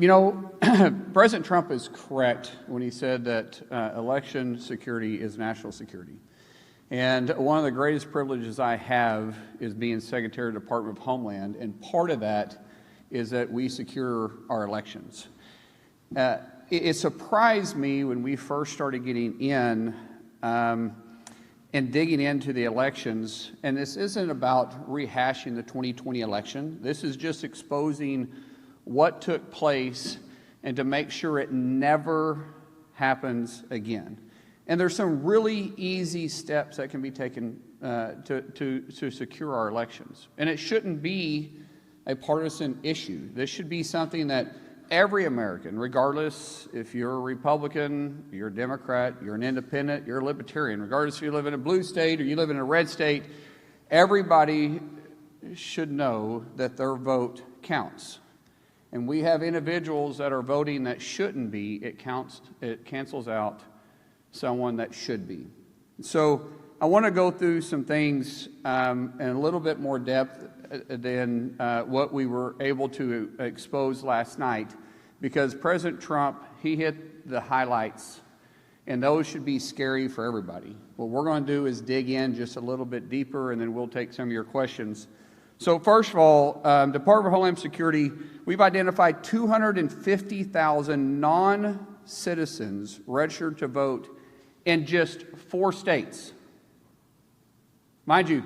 You know, President Trump is correct when he said that election security is national security. And one of the greatest privileges I have is being Secretary of the Department of Homeland, and part of that is that we secure our elections. It surprised me when we first started getting in and digging into the elections, and this isn't about rehashing the 2020 election. This is just exposing what took place and to make sure it never happens again. And there's some really easy steps that can be taken to secure our elections. And it shouldn't be a partisan issue. This should be something that every American, regardless if you're a Republican, you're a Democrat, you're an independent, you're a libertarian, regardless if you live in a blue state or you live in a red state, everybody should know that their vote counts. And we have individuals that are voting that shouldn't be. It cancels out someone that should be. So I want to go through some things in a little bit more depth than what we were able to expose last night, because President Trump, he hit the highlights, and those should be scary for everybody. What we're going to do is dig in just a little bit deeper, and then we'll take some of your questions. So first of all, Department of Homeland Security, we've identified 250,000 non-citizens registered to vote in just 4 states. Mind you,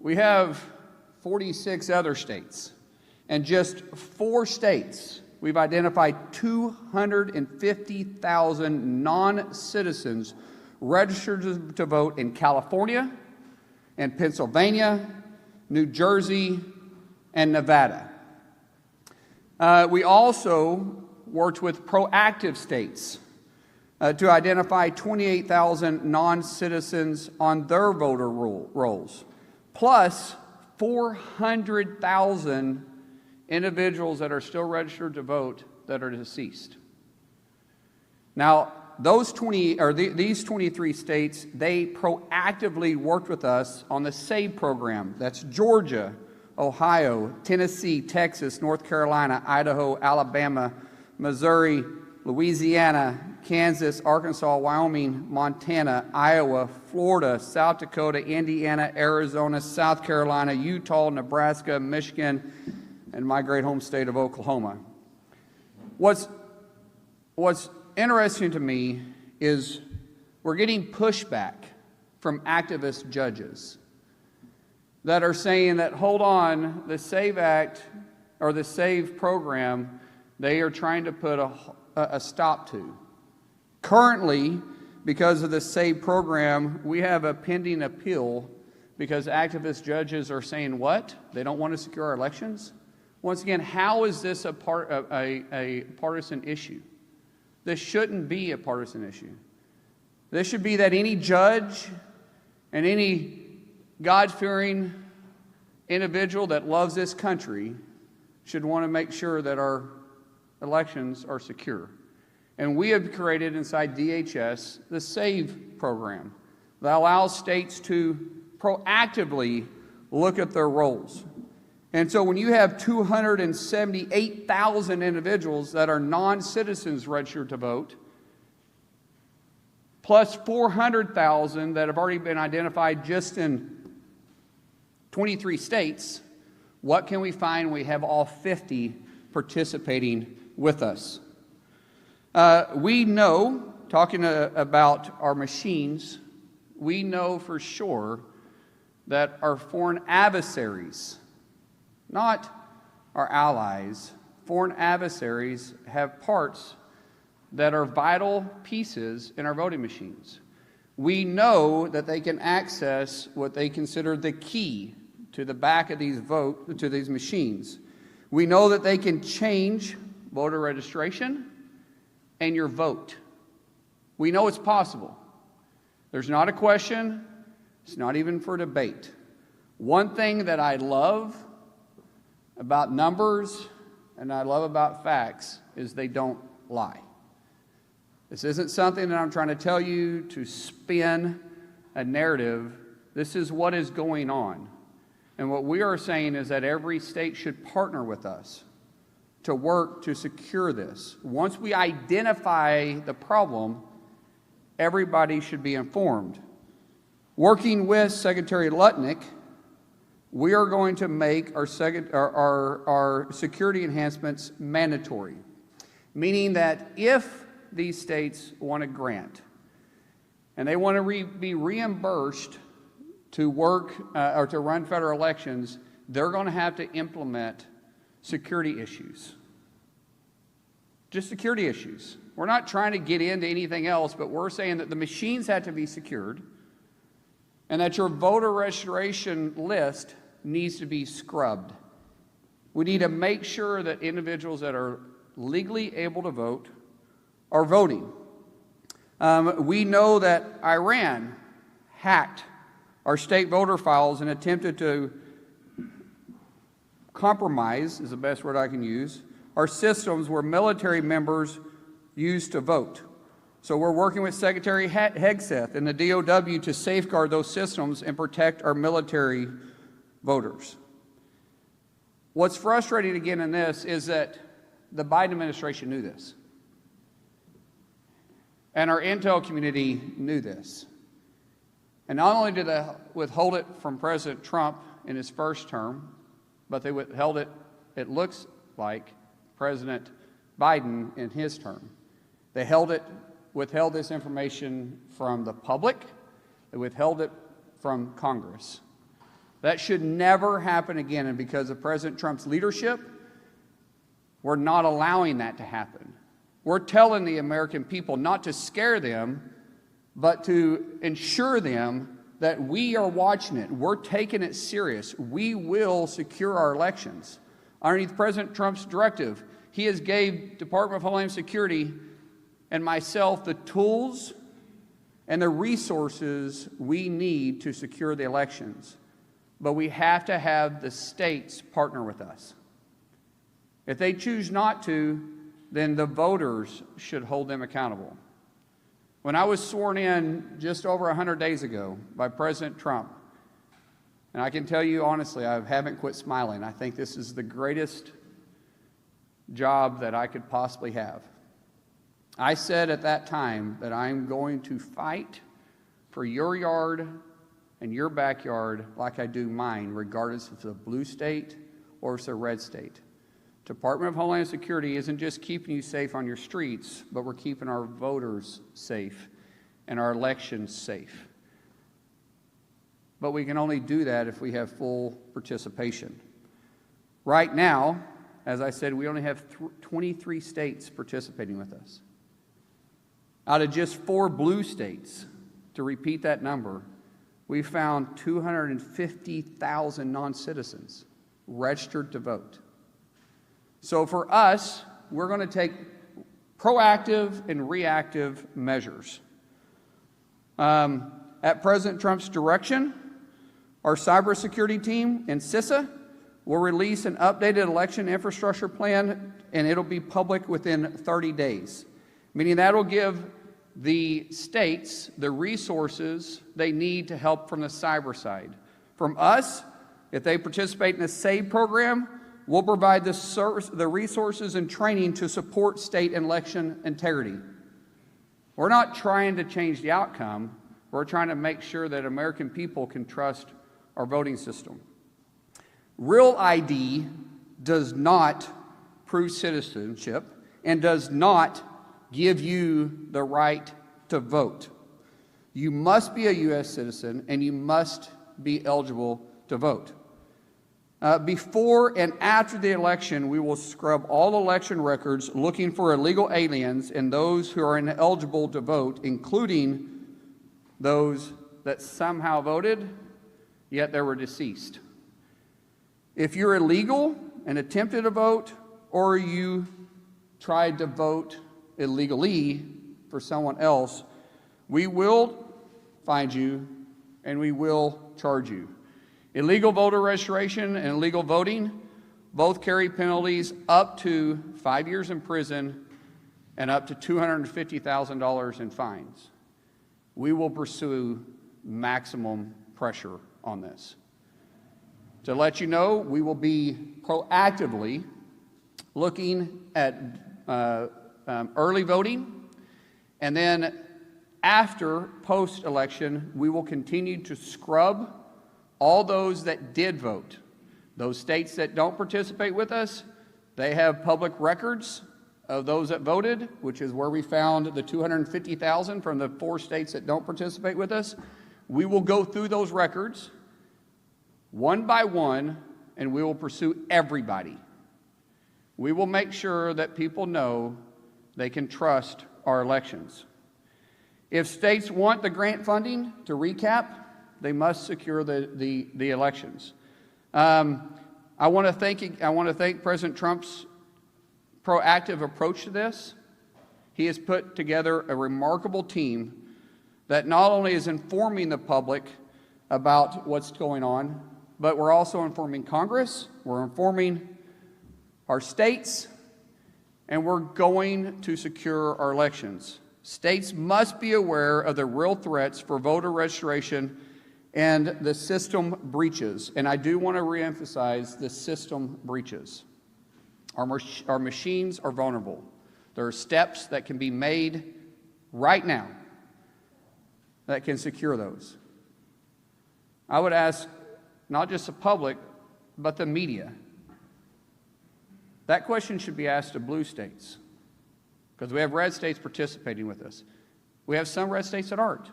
we have 46 other states. And just 4 states, we've identified 250,000 non-citizens registered to vote in California, and Pennsylvania, New Jersey, and Nevada. We also worked with proactive states to identify 28,000 non-citizens on their voter rolls, plus 400,000 individuals that are still registered to vote that are deceased. Now, these 23 states, they proactively worked with us on the SAVE program. That's Georgia, Ohio, Tennessee, Texas, North Carolina, Idaho, Alabama, Missouri, Louisiana, Kansas, Arkansas, Wyoming, Montana, Iowa, Florida, South Dakota, Indiana, Arizona, South Carolina, Utah, Nebraska, Michigan, and my great home state of Oklahoma. What's interesting to me is we're getting pushback from activist judges that are saying that, hold on, the SAVE Act or the SAVE program, they are trying to put a stop to. Currently, because of the SAVE program, we have a pending appeal because activist judges are saying what? They don't want to secure our elections? Once again, how is this a partisan issue? This shouldn't be a partisan issue. This should be that any judge and any God-fearing individual that loves this country should want to make sure that our elections are secure. And we have created inside DHS the SAVE program that allows states to proactively look at their rolls. And so when you have 278,000 individuals that are non-citizens registered to vote, plus 400,000 that have already been identified just in 23 states, what can we find? We have all 50 participating with us. We know, talking about our machines, we know for sure that our foreign adversaries, not our allies, foreign adversaries have parts that are vital pieces in our voting machines. We know that they can access what they consider the key to the back of these machines. We know that they can change voter registration and your vote. We know it's possible. There's not a question. It's not even for debate. One thing that I love about numbers and I love about facts is they don't lie. This isn't something that I'm trying to tell you to spin a narrative. This is what is going on. And what we are saying is that every state should partner with us to work to secure this. Once we identify the problem, everybody should be informed. Working with Secretary Lutnick, we are going to make our security enhancements mandatory, meaning that if these states want a grant and they want to be reimbursed to work or to run federal elections, they're going to have to implement security issues. Just security issues. We're not trying to get into anything else, but we're saying that the machines have to be secured and that your voter registration list needs to be scrubbed. We need to make sure that individuals that are legally able to vote are voting. We know that Iran hacked our state voter files and attempted to compromise, is the best word I can use, our systems where military members used to vote. So we're working with Secretary Hegseth and the DOW to safeguard those systems and protect our military voters. What's frustrating again in this is that the Biden administration knew this. And our intel community knew this. And not only did they withhold it from President Trump in his first term, but they withheld it, it looks like, President Biden in his term. They withheld this information from the public. They withheld it from Congress. That should never happen again, and because of President Trump's leadership, we're not allowing that to happen. We're telling the American people not to scare them, but to ensure them that we are watching it. We're taking it serious. We will secure our elections. Underneath President Trump's directive, he has gave Department of Homeland Security and myself the tools and the resources we need to secure the elections. But we have to have the states partner with us. If they choose not to, then the voters should hold them accountable. When I was sworn in just over 100 days ago by President Trump, and I can tell you honestly, I haven't quit smiling. I think this is the greatest job that I could possibly have. I said at that time that I'm going to fight for your yard and your backyard like I do mine, regardless if it's a blue state or if it's a red state. Department of Homeland Security isn't just keeping you safe on your streets, but we're keeping our voters safe and our elections safe. But we can only do that if we have full participation. Right now, as I said, we only have 23 states participating with us. Out of just 4 blue states, to repeat that number, we found 250,000 non-citizens registered to vote. So for us, we're going to take proactive and reactive measures. At President Trump's direction, our cybersecurity team and CISA will release an updated election infrastructure plan, and it'll be public within 30 days, meaning that'll give the states the resources they need to help from the cyber side. From us, if they participate in the SAVE program, we'll provide the resources and training to support state election integrity. We're not trying to change the outcome. We're trying to make sure that American people can trust our voting system. Real ID does not prove citizenship and does not give you the right to vote. You must be a U.S. citizen and you must be eligible to vote. Before and after the election, we will scrub all election records looking for illegal aliens and those who are ineligible to vote, including those that somehow voted, yet they were deceased. If you're illegal and attempted to vote, or you tried to vote illegally for someone else, we will find you and we will charge you. Illegal voter registration and illegal voting both carry penalties up to 5 years in prison and up to $250,000 in fines. We will pursue maximum pressure on this. To let you know, we will be proactively looking at early voting, and then after post-election, we will continue to scrub all those that did vote. Those states that don't participate with us, they have public records of those that voted, which is where we found the 250,000 from the 4 states that don't participate with us. We will go through those records one by one, and we will pursue everybody. We will make sure that people know they can trust our elections. If states want the grant funding, to recap, they must secure the elections. I want to thank President Trump's proactive approach to this. He has put together a remarkable team that not only is informing the public about what's going on, but we're also informing Congress, we're informing our states, and we're going to secure our elections. States must be aware of the real threats for voter registration and the system breaches. And I do want to reemphasize the system breaches. Our machines are vulnerable. There are steps that can be made right now that can secure those. I would ask not just the public, but the media. That question should be asked of blue states, because we have red states participating with us. We have some red states that aren't.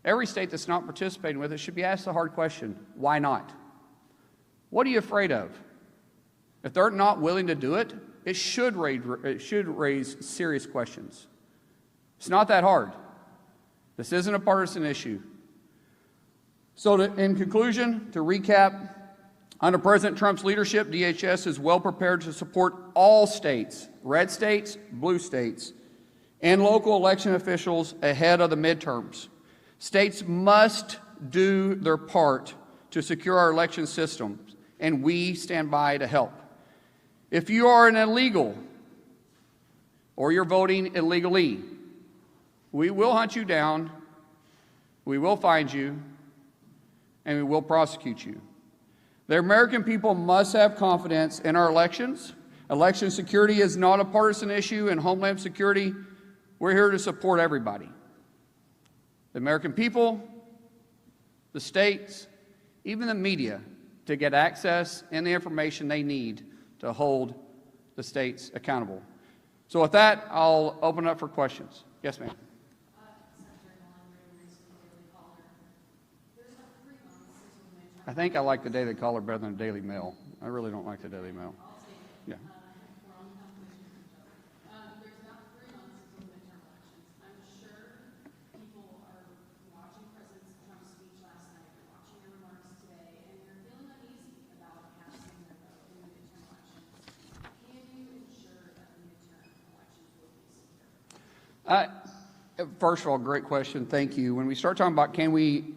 Every state that's not participating with us should be asked the hard question, why not? What are you afraid of? If they're not willing to do it, it should raise serious questions. It's not that hard. This isn't a partisan issue. So in conclusion, to recap, under President Trump's leadership, DHS is well prepared to support all states, red states, blue states, and local election officials ahead of the midterms. States must do their part to secure our election systems, and we stand by to help. If you are an illegal or you're voting illegally, we will hunt you down, we will find you, and we will prosecute you. The American people must have confidence in our elections. Election security is not a partisan issue, and Homeland security, we're here to support everybody. The American people, the states, even the media, to get access and the information they need to hold the states accountable. So with that, I'll open up for questions. Yes, ma'am. I think I like the Daily Caller better than the Daily Mail. I really don't like the Daily Mail. Yeah. There's about 3 months until the midterm elections. I'm sure people are watching President Trump's speech last night, watching your remarks today, and they're feeling uneasy about casting their vote in the midterm elections. Can you ensure that the midterm elections will be secure? First of all, great question. Thank you. When we start talking about can we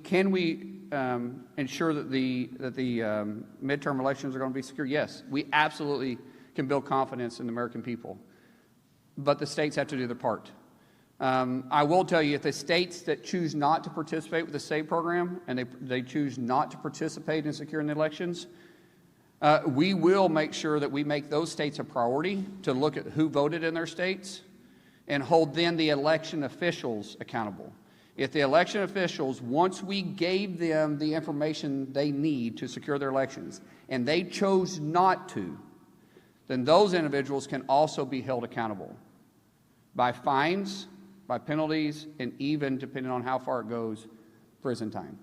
ensure that the midterm elections are going to be secure? Yes, we absolutely can build confidence in the American people, but the states have to do their part. I will tell you, if the states that choose not to participate with the state program and they choose not to participate in securing the elections, we will make sure that we make those states a priority to look at who voted in their states and hold then the election officials accountable. If the election officials, once we gave them the information they need to secure their elections, and they chose not to, then those individuals can also be held accountable by fines, by penalties, and even, depending on how far it goes, prison time.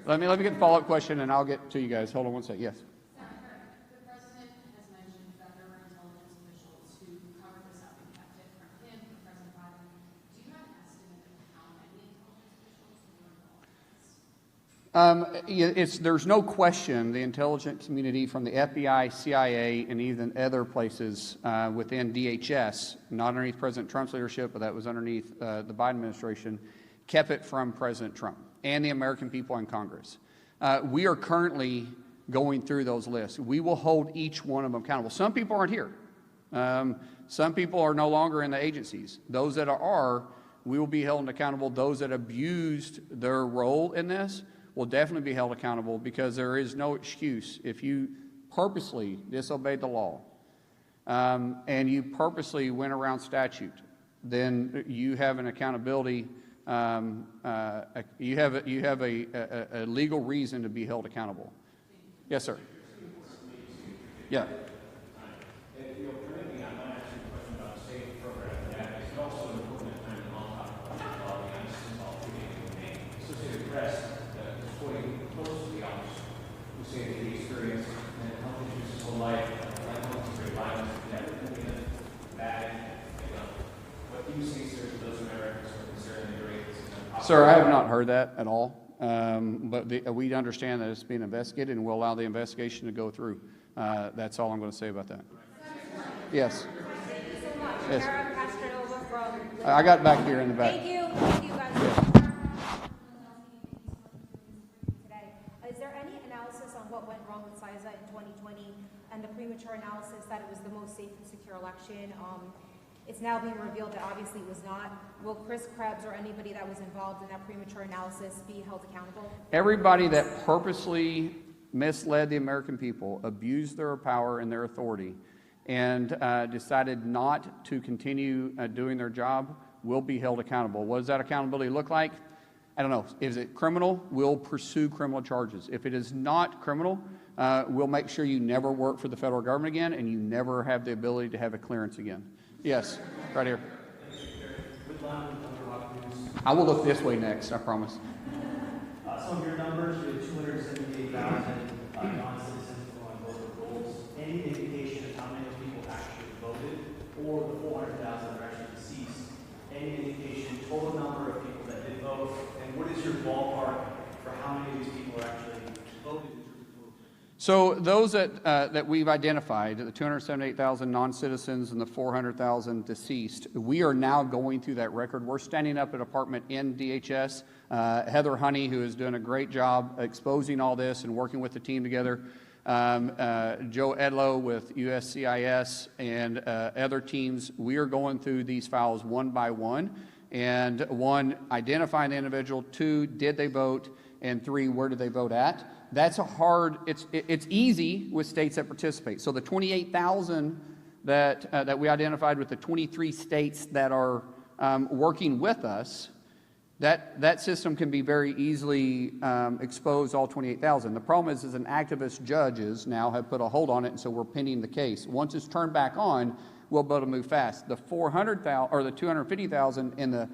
Let me get the follow-up question, and I'll get to you guys. Hold on one second. Yes. The president has mentioned that there were intelligence officials who covered this up and kept it from him, from President Biden. Do you have an estimate of how many intelligence officials were involved in this? There's no question the intelligence community from the FBI, CIA, and even other places within DHS, not underneath President Trump's leadership, but that was underneath the Biden administration, kept it from President Trump and the American people in Congress. We are currently going through those lists. We will hold each one of them accountable. Some people aren't here. Some people are no longer in the agencies. Those that are, we will be held accountable. Those that abused their role in this will definitely be held accountable, because there is no excuse. If you purposely disobeyed the law, and you purposely went around statute, then you have an accountability. You have a legal reason to be held accountable. Yes, sir. Yeah. Sir, I have not heard that at all, but we understand that it's being investigated, and we'll allow the investigation to go through. That's all I'm going to say about that. Yes. Thank you so much. Yes. Kara Castronova from... I got back here in the back. Thank you. Thank you, guys. Today. Is there any analysis on what went wrong with CISA in 2020 and the premature analysis that it was the most safe and secure election? It's now being revealed that obviously it was not. Will Chris Krebs or anybody that was involved in that premature analysis be held accountable? Everybody that purposely misled the American people, abused their power and their authority, and decided not to continue doing their job will be held accountable. What does that accountability look like? I don't know. Is it criminal? We'll pursue criminal charges. If it is not criminal, we'll make sure you never work for the federal government again, and you never have the ability to have a clearance again. Yes, right here. I will look this way next, I promise. Some of your numbers, you have 278,000 non-citizens on voter rolls. Any indication of how many people actually voted, or the 400,000 that are actually deceased? Any indication, total number of people that did vote, and what is your ballpark for how many of these people are actually voted? So those that we've identified, the 278,000 non-citizens and the 400,000 deceased, we are now going through that record. We're standing up a department in DHS. Heather Honey, who is doing a great job exposing all this and working with the team together. Joe Edlow with USCIS and other teams. We are going through these files one by one. And one, identifying the individual. Two, did they vote? And three, where did they vote at? That's a hard, it's easy with states that participate. So the 28,000 that we identified with the 23 states that are working with us, that system can be very easily exposed, all 28,000. The problem is an activist judges now have put a hold on it, and so we're pending the case. Once it's turned back on, we'll be able to move fast. The 400,000 or the 250,000 in the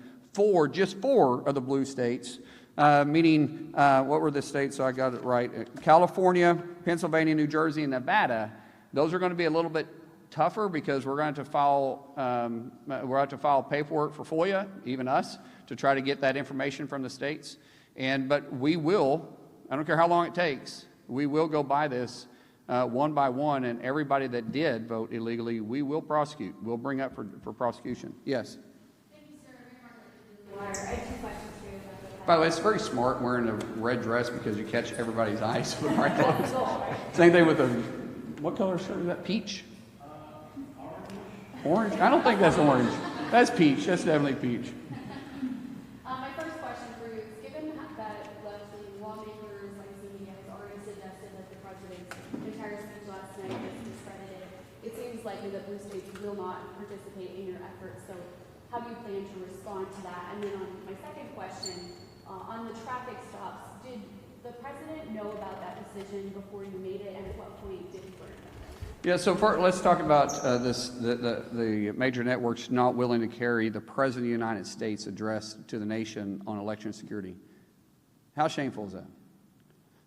just four of the blue states. Meaning, what were the states? So I got it right. California, Pennsylvania, New Jersey, and Nevada. Those are going to be a little bit tougher because we're going to file paperwork for FOIA, even us, to try to get that information from the states. But we will. I don't care how long it takes. We will go by this one by one, and everybody that did vote illegally, we will prosecute. We'll bring up for prosecution. Yes. Thank you, sir. I have 2 questions for you. By the way, it's very smart wearing a red dress because you catch everybody's eyes with my clothes. Same thing with what color shirt is that? Peach? Orange? I don't think that's orange. That's peach. That's definitely peach. My first question for you is, given that left-wing lawmakers like CBS has already suggested that the president's entire speech last night was discredited, it seems likely that blue states will not participate in your efforts. So how do you plan to respond to that? And then on my second question, on the traffic stops, did the president know about that decision before you made it, and at what point did he learn about it? Yeah, so let's talk about the major networks not willing to carry the President of the United States address to the nation on election security. How shameful is that?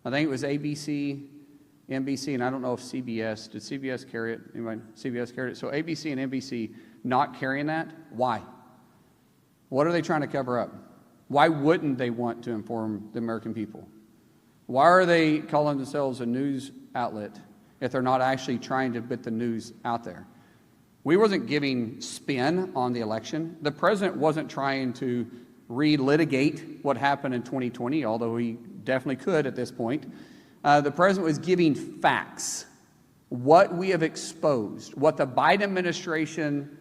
I think it was ABC, NBC, and I don't know if CBS, did CBS carry it? Anybody? CBS carried it. So ABC and NBC not carrying that, why? What are they trying to cover up? Why wouldn't they want to inform the American people? Why are they calling themselves a news outlet if they're not actually trying to put the news out there? We wasn't giving spin on the election. The president wasn't trying to relitigate what happened in 2020, although he definitely could at this point. The president was giving facts, what we have exposed, what the Biden administration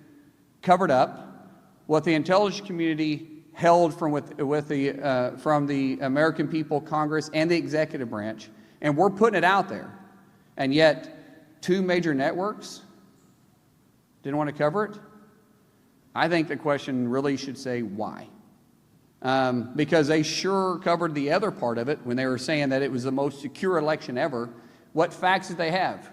covered up, what the intelligence community held from the American people, Congress, and the executive branch, and we're putting it out there. And yet, 2 major networks didn't want to cover it. I think the question really should say why. Because they sure covered the other part of it when they were saying that it was the most secure election ever. What facts did they have?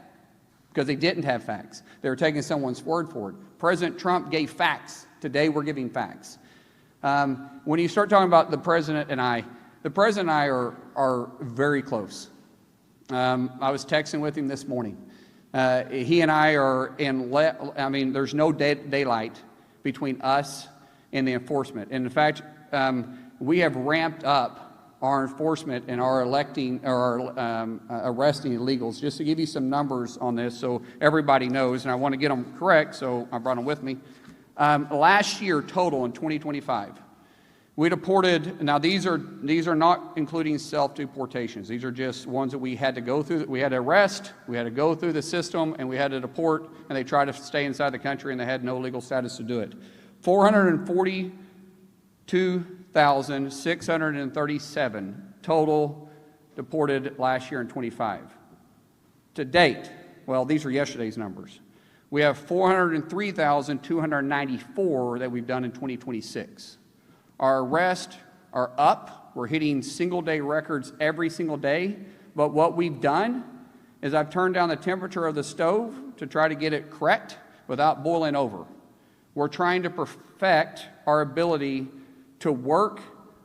Because they didn't have facts. They were taking someone's word for it. President Trump gave facts. Today we're giving facts. When you start talking about the president and I are very close. I was texting with him this morning. He and I are there's no daylight between us and the enforcement. And in fact, we have ramped up our enforcement and our arresting illegals. Just to give you some numbers on this so everybody knows, and I want to get them correct, so I brought them with me. Last year total in 2025, we deported, now these are not including self-deportations. These are just ones that we had to go through. We had to arrest, we had to go through the system, and we had to deport, and they tried to stay inside the country, and they had no legal status to do it. 442,637 total deported last year in 25. To date, well, these are yesterday's numbers. We have 403,294 that we've done in 2026. Our arrests are up. We're hitting single-day records every single day. But what we've done is I've turned down the temperature of the stove to try to get it correct without boiling over. We're trying to perfect our ability to work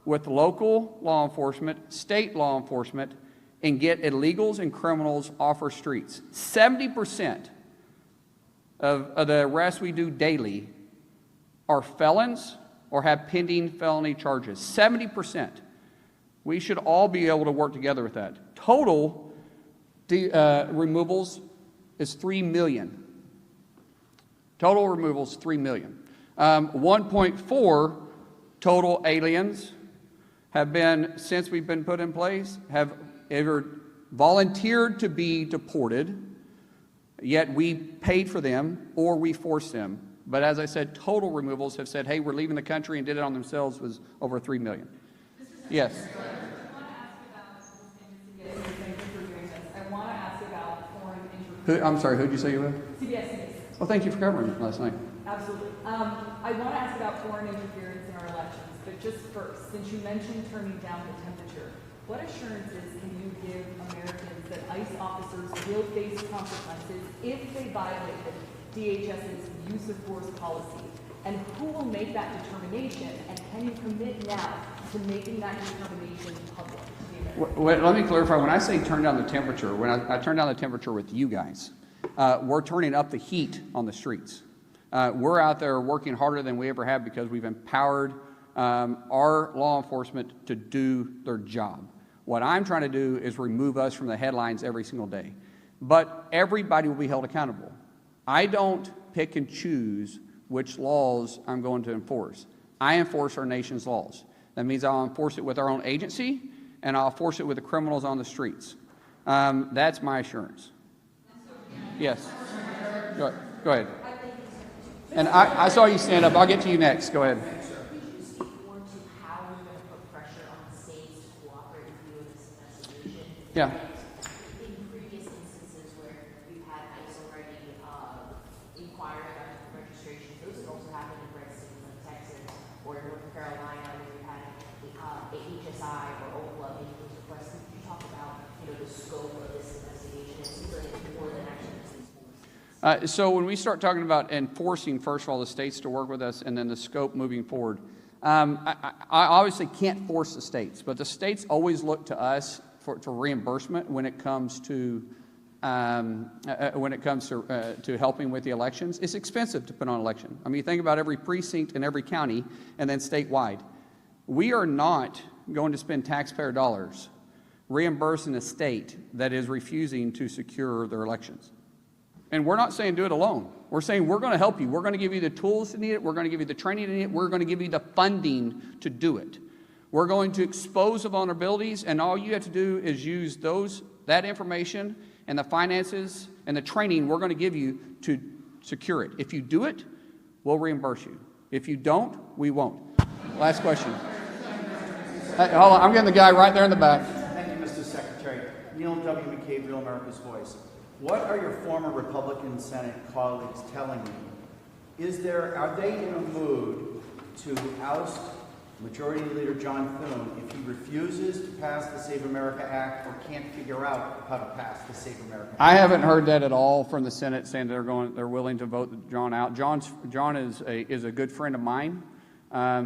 with local law enforcement, state law enforcement, and get illegals and criminals off our streets. 70% of the arrests we do daily are felons or have pending felony charges. 70%. We should all be able to work together with that. Total removals is 3 million. Total removals, 3 million. 1.4 total aliens have been, since we've been put in place, have either volunteered to be deported, yet we paid for them, or we forced them. But as I said, total removals have said, hey, we're leaving the country and did it on themselves was over 3 million. Yes. I want to ask about foreign interference. I'm sorry, who did you say you were? CBS News. Well, thank you for covering it last night. Absolutely. I want to ask about foreign interference in our elections, but just first, since you mentioned turning down the temperature, what assurances can you give Americans that ICE officers will face consequences if they violate the DHS's use of force policy? And who will make that determination? And can you commit now to making that determination public? Let me clarify. When I say turn down the temperature, when I turn down the temperature with you guys, we're turning up the heat on the streets. We're out there working harder than we ever have because we've empowered our law enforcement to do their job. What I'm trying to do is remove us from the headlines every single day. But everybody will be held accountable. I don't pick and choose which laws I'm going to enforce. I enforce our nation's laws. That means I'll enforce it with our own agency, and I'll enforce it with the criminals on the streets. That's my assurance. Yes. Go ahead. And I saw you stand up. I'll get to you next. Go ahead. Could you speak more to how you're going to put pressure on the states to cooperate with you in this investigation? Yeah. In previous instances where we've had ICE already inquiring about registration, those have also happened in red cities like Texas or North Carolina, where we've had HSI or Oklahoma making those requests. Could you talk about the scope of this investigation? It seems like it's more than actually police force. So when we start talking about enforcing, first of all, the states to work with us and then the scope moving forward, I obviously can't force the states, but the states always look to us for reimbursement when it comes to helping with the elections. It's expensive to put on an election. I mean, you think about every precinct in every county and then statewide. We are not going to spend taxpayer dollars reimbursing a state that is refusing to secure their elections. And we're not saying do it alone. We're saying we're going to help you. We're going to give you the tools to need it. We're going to give you the training to need it. We're going to give you the funding to do it. We're going to expose the vulnerabilities, and all you have to do is use that information and the finances and the training we're going to give you to secure it. If you do it, we'll reimburse you. If you don't, we won't. Last question. Hold on, I'm getting the guy right there in the back. Thank you, Mr. Secretary. Neil W. McCabe, Real America's Voice. What are your former Republican Senate colleagues telling you? Are they in a mood to oust Majority Leader John Thune if he refuses to pass the Save America Act or can't figure out how to pass the Save America Act? I haven't heard that at all from the Senate saying they're willing to vote John out. John is a good friend of mine.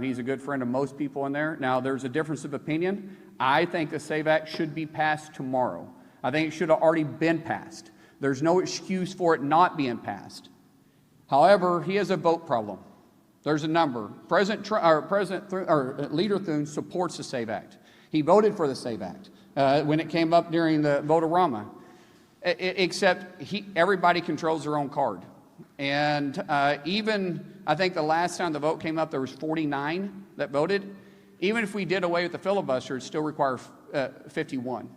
He's a good friend of most people in there. Now, there's a difference of opinion. I think the SAVE Act should be passed tomorrow. I think it should have already been passed. There's no excuse for it not being passed. However, he has a vote problem. There's a number. Leader Thune supports the SAVE Act. He voted for the SAVE Act when it came up during the vote-a-rama. Except everybody controls their own card. And even, I think the last time the vote came up, there was 49 that voted. Even if we did away with the filibuster, it still requires 51.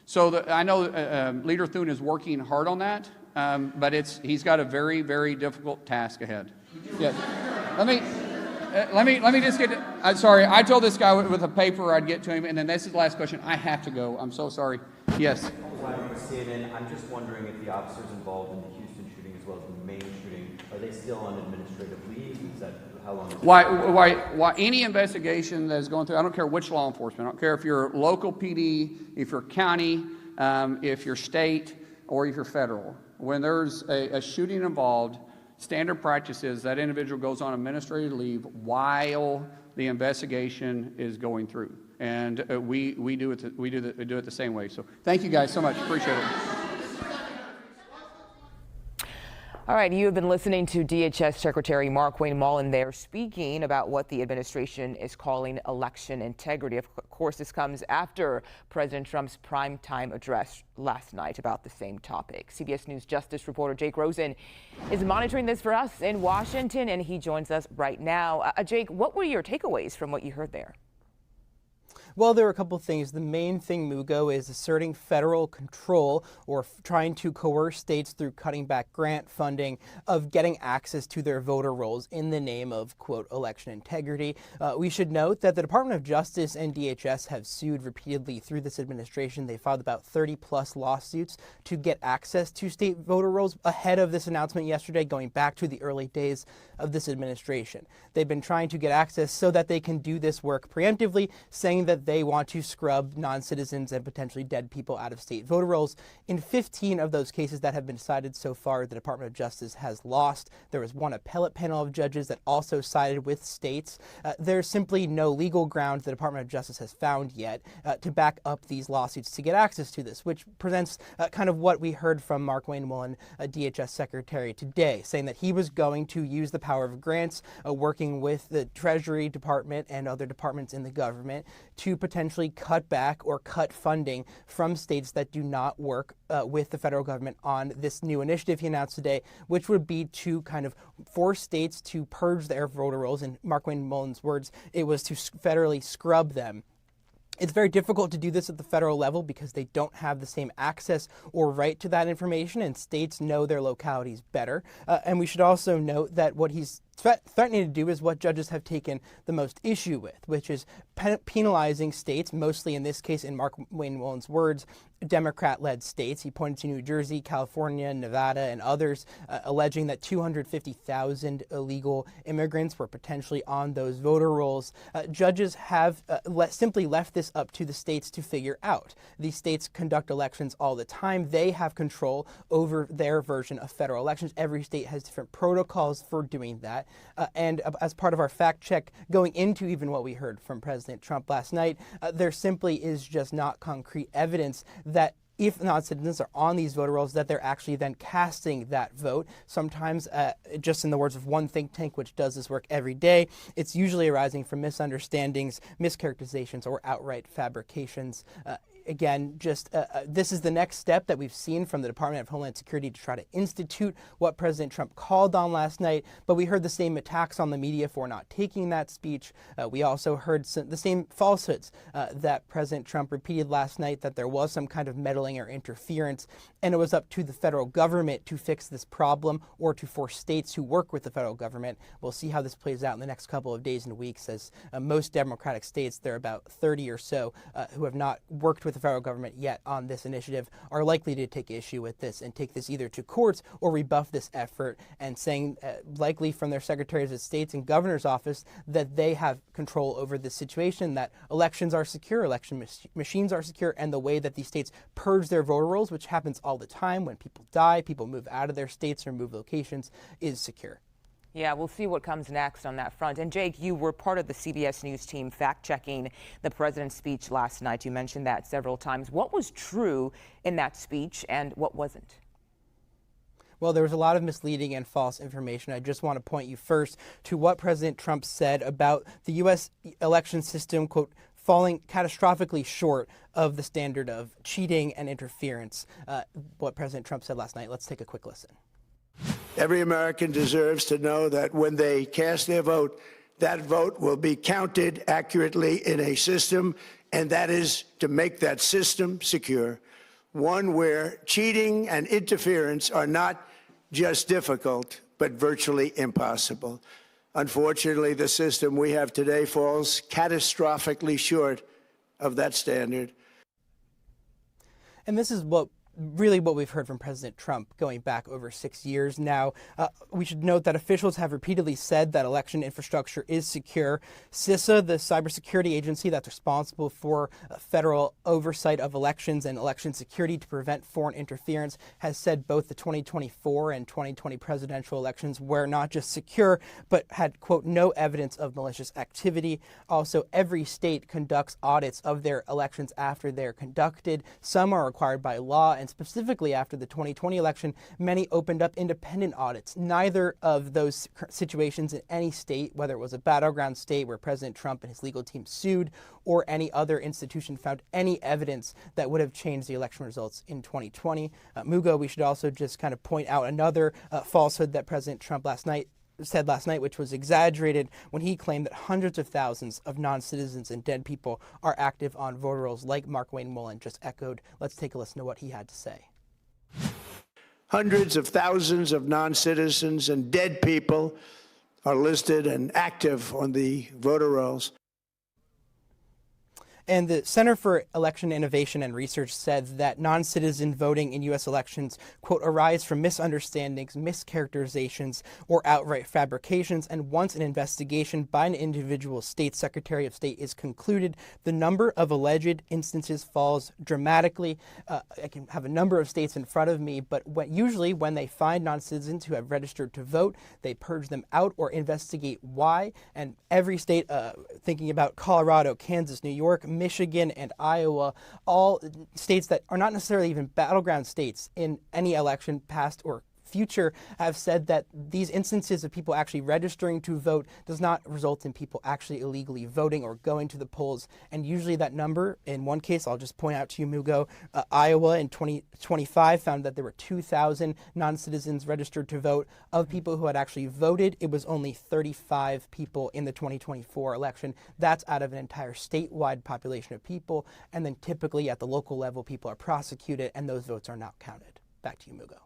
So I know Leader Thune is working hard on that, but he's got a very, very difficult task ahead. Yes. Let me just get to, I'm sorry, I told this guy with a paper I'd get to him, and then this is the last question. I have to go. I'm so sorry. Yes. I'm just wondering if the officers involved in the Houston shooting as well as the Maine shooting, are they still on administrative leave? Is that how long? Why any investigation that's going through, I don't care which law enforcement, I don't care if you're local PD, if you're county, if you're state, or if you're federal. When there's a shooting involved, standard practice is that individual goes on administrative leave while the investigation is going through. And we do it the same way. So thank you guys so much. Appreciate it. All right, you have been listening to DHS Secretary Markwayne Mullin there speaking about what the administration is calling election integrity. Of course, this comes after President Trump's primetime address last night about the same topic. CBS News Justice reporter Jake Rosen is monitoring this for us in Washington, and he joins us right now. Jake, what were your takeaways from what you heard there? Well, there are a couple of things. The main thing, Mugo, is asserting federal control or trying to coerce states through cutting back grant funding of getting access to their voter rolls in the name of, quote, election integrity. We should note that the Department of Justice and DHS have sued repeatedly through this administration. They filed about 30-plus lawsuits to get access to state voter rolls ahead of this announcement yesterday, going back to the early days of this administration. They've been trying to get access so that they can do this work preemptively, saying that they want to scrub non-citizens and potentially dead people out of state voter rolls. In 15 of those cases that have been cited so far, the Department of Justice has lost. There was one appellate panel of judges that also sided with states. There's simply no legal ground the Department of Justice has found yet to back up these lawsuits to get access to this, which presents kind of what we heard from Markwayne Mullin, DHS Secretary, today, saying that he was going to use the power of grants, working with the Treasury Department and other departments in the government to potentially cut back or cut funding from states that do not work with the federal government on this new initiative he announced today, which would be to kind of force states to purge their voter rolls. In Markwayne Mullin's words, it was to federally scrub them. It's very difficult to do this at the federal level because they don't have the same access or right to that information, and states know their localities better. And we should also note that what he's threatening to do is what judges have taken the most issue with, which is penalizing states, mostly in this case, in Markwayne Mullin's words, Democrat-led states. He pointed to New Jersey, California, Nevada, and others, alleging that 250,000 illegal immigrants were potentially on those voter rolls. Judges have simply left this up to the states to figure out. These states conduct elections all the time. They have control over their version of federal elections. Every state has different protocols for doing that. And as part of our fact check, going into even what we heard from President Trump last night, there simply is just not concrete evidence that if non-citizens are on these voter rolls, that they're actually then casting that vote. Sometimes, just in the words of one think tank, which does this work every day, it's usually arising from misunderstandings, mischaracterizations, or outright fabrications. Again, this is the next step that we've seen from the Department of Homeland Security to try to institute what President Trump called on last night. But we heard the same attacks on the media for not taking that speech. We also heard the same falsehoods that President Trump repeated last night, that there was some kind of meddling or interference, and it was up to the federal government to fix this problem or to force states who work with the federal government. We'll see how this plays out in the next couple of days and weeks, as most Democratic states, there are about 30 or so, who have not worked with the federal government yet on this initiative are likely to take issue with this and take this either to courts or rebuff this effort, and saying likely from their secretaries of states and governor's office that they have control over this situation, that elections are secure, election machines are secure, and the way that these states purge their voter rolls, which happens all the time when people die, people move out of their states or move locations, is secure. Yeah, we'll see what comes next on that front. And Jake, you were part of the CBS News team fact-checking the president's speech last night. You mentioned that several times. What was true in that speech and what wasn't? Well, there was a lot of misleading and false information. I just want to point you first to what President Trump said about the U.S. election system, quote, falling catastrophically short of the standard of cheating and interference, what President Trump said last night. Let's take a quick listen. Every American deserves to know that when they cast their vote, that vote will be counted accurately in a system, and that is to make that system secure, one where cheating and interference are not just difficult, but virtually impossible. Unfortunately, the system we have today falls catastrophically short of that standard. And this is really what we've heard from President Trump going back over 6 years now. We should note that officials have repeatedly said that election infrastructure is secure. CISA, the cybersecurity agency that's responsible for federal oversight of elections and election security to prevent foreign interference, has said both the 2024 and 2020 presidential elections were not just secure, but had, quote, no evidence of malicious activity. Also, every state conducts audits of their elections after they're conducted. Some are required by law, and specifically after the 2020 election, many opened up independent audits. Neither of those situations in any state, whether it was a battleground state where President Trump and his legal team sued, or any other institution, found any evidence that would have changed the election results in 2020. Mugo, we should also just kind of point out another falsehood that President Trump said last night, which was exaggerated when he claimed that hundreds of thousands of non-citizens and dead people are active on voter rolls, like Markwayne Mullin just echoed. Let's take a listen to what he had to say. Hundreds of thousands of non-citizens and dead people are listed and active on the voter rolls. And the Center for Election Innovation and Research said that non-citizen voting in U.S. elections, quote, arise from misunderstandings, mischaracterizations, or outright fabrications. And once an investigation by an individual state secretary of state is concluded, the number of alleged instances falls dramatically. I can have a number of states in front of me, but usually when they find non-citizens who have registered to vote, they purge them out or investigate why. And every state, thinking about Colorado, Kansas, New York, Michigan, and Iowa, all states that are not necessarily even battleground states in any election, past or future, have said that these instances of people actually registering to vote does not result in people actually illegally voting or going to the polls. And usually that number, in one case, I'll just point out to you, Mugo, Iowa in 2025 found that there were 2,000 non-citizens registered to vote. Of people who had actually voted, it was only 35 people in the 2024 election. That's out of an entire statewide population of people. And then typically at the local level, people are prosecuted and those votes are not counted. Back to you, Mugo.